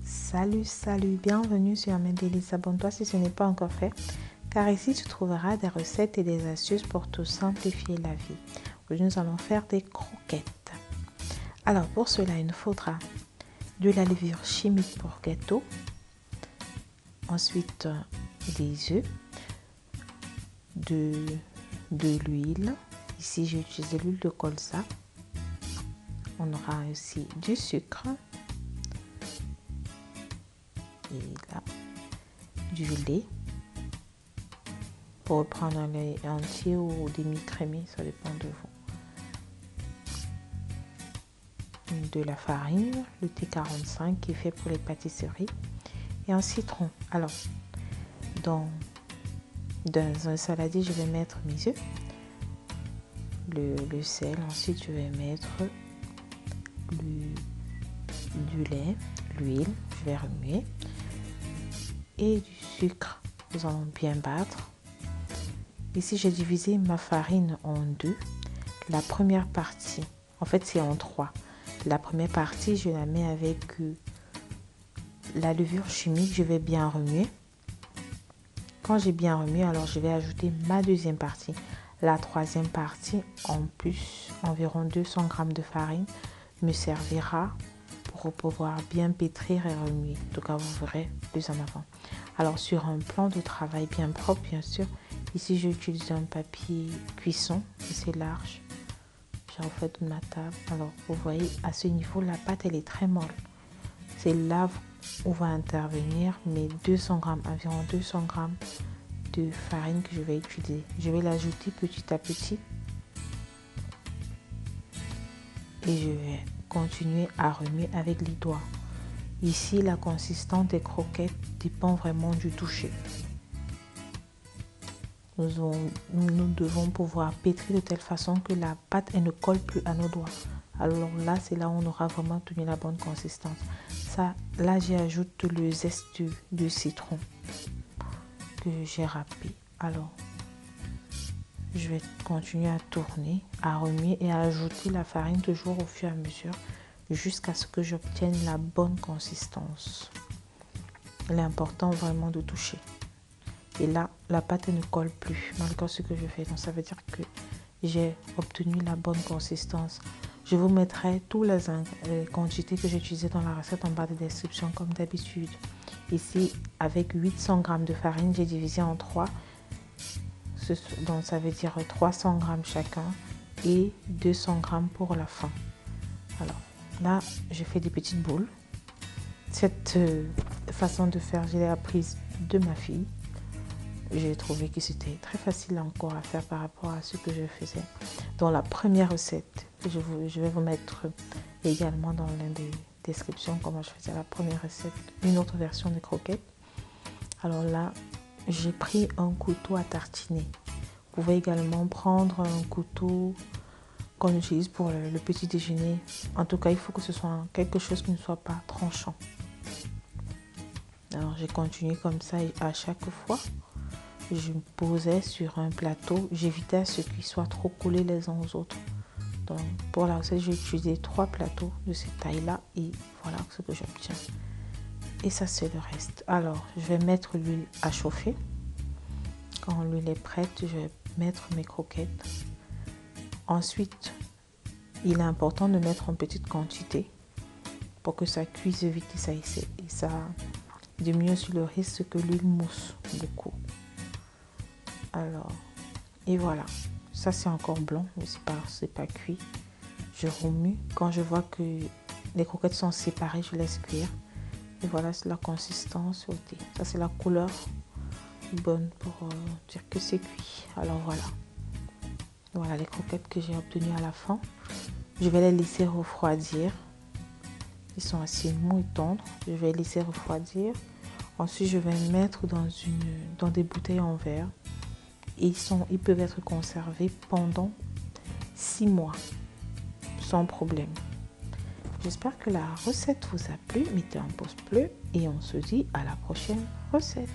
Salut, bienvenue sur Amédélis. Abonne-toi si ce n'est pas encore fait, car ici tu trouveras des recettes et des astuces pour te simplifier la vie. Aujourd'hui, nous allons faire des croquettes. Alors pour cela, il nous faudra de la levure chimique pour gâteau, ensuite des œufs, de l'huile. Ici, j'ai utilisé l'huile de colza. On aura aussi du sucre. Et là, du lait. Pour prendre un lait entier ou demi-crémé, ça dépend de vous. De la farine, le T45 qui est fait pour les pâtisseries. Et un citron. Alors, dans un saladier, je vais mettre mes œufs. Le sel, ensuite je vais mettre du lait, l'huile, je vais remuer, et du sucre. Nous allons bien battre. Ici, j'ai divisé ma farine en deux. La première partie, en fait c'est en trois. La première partie, je la mets avec la levure chimique, je vais bien remuer. Quand j'ai bien remué, alors je vais ajouter ma deuxième partie. La troisième partie, en plus, environ 200 g de farine, me servira pour pouvoir bien pétrir et remuer. En tout cas, vous verrez plus en avant. Alors, sur un plan de travail bien propre, bien sûr, ici, j'ai utilisé un papier cuisson, assez large. J'ai refait toute ma table. Alors, vous voyez, à ce niveau, la pâte, elle est très molle. C'est là où va intervenir mes 200 g, environ 200 g de farine que je vais utiliser. Je vais l'ajouter petit à petit et je vais continuer à remuer avec les doigts. Ici, la consistance des croquettes dépend vraiment du toucher. Nous devons pouvoir pétrir de telle façon que la pâte elle ne colle plus à nos doigts. Alors là, c'est là où on aura vraiment tenu la bonne consistance. Ça, là, j'ajoute le zeste de citron que j'ai râpé. Alors, je vais continuer à tourner, à remuer et à ajouter la farine toujours au fur et à mesure jusqu'à ce que j'obtienne la bonne consistance. Il est important vraiment de toucher. Et là, la pâte ne colle plus malgré ce que je fais. Donc, ça veut dire que j'ai obtenu la bonne consistance. Je vous mettrai toutes les quantités que j'ai utilisées dans la recette en bas de description comme d'habitude. Ici, avec 800 g de farine, j'ai divisé en 3. Donc, ça veut dire 300 g chacun et 200 g pour la fin. Alors, là, j'ai fait des petites boules. Cette façon de faire, je l'ai apprise de ma fille. J'ai trouvé que c'était très facile encore à faire par rapport à ce que je faisais. Dans la première recette, je vais vous mettre également dans l'un des descriptions comment je faisais la première recette, une autre version des croquettes. Alors là, j'ai pris un couteau à tartiner. Vous pouvez également prendre un couteau qu'on utilise pour le petit déjeuner. En tout cas, il faut que ce soit quelque chose qui ne soit pas tranchant. Alors, j'ai continué comme ça et à chaque fois, je me posais sur un plateau. J'évitais à ce qu'ils soient trop collés les uns aux autres. Donc, pour la recette, j'ai utilisé 3 plateaux de cette taille-là et voilà ce que j'obtiens. Et ça, c'est le reste. Alors, je vais mettre l'huile à chauffer. Quand l'huile est prête, je vais mettre mes croquettes. Ensuite, il est important de mettre en petite quantité pour que ça cuise vite et ça diminue sur le risque que l'huile mousse beaucoup. Alors, et voilà. Ça, c'est encore blanc, mais c'est pas cuit. Je remue. Quand je vois que les croquettes sont séparées, je laisse cuire. Et voilà, c'est la consistance. Ça, c'est la couleur bonne pour dire que c'est cuit. Alors voilà. Voilà les croquettes que j'ai obtenues à la fin. Je vais les laisser refroidir. Ils sont assez mous et tendres. Je vais les laisser refroidir. Ensuite, je vais les mettre dans des bouteilles en verre. Et ils peuvent être conservés pendant 6 mois sans problème. J'espère que la recette vous a plu. Mettez un pouce bleu et on se dit à la prochaine recette.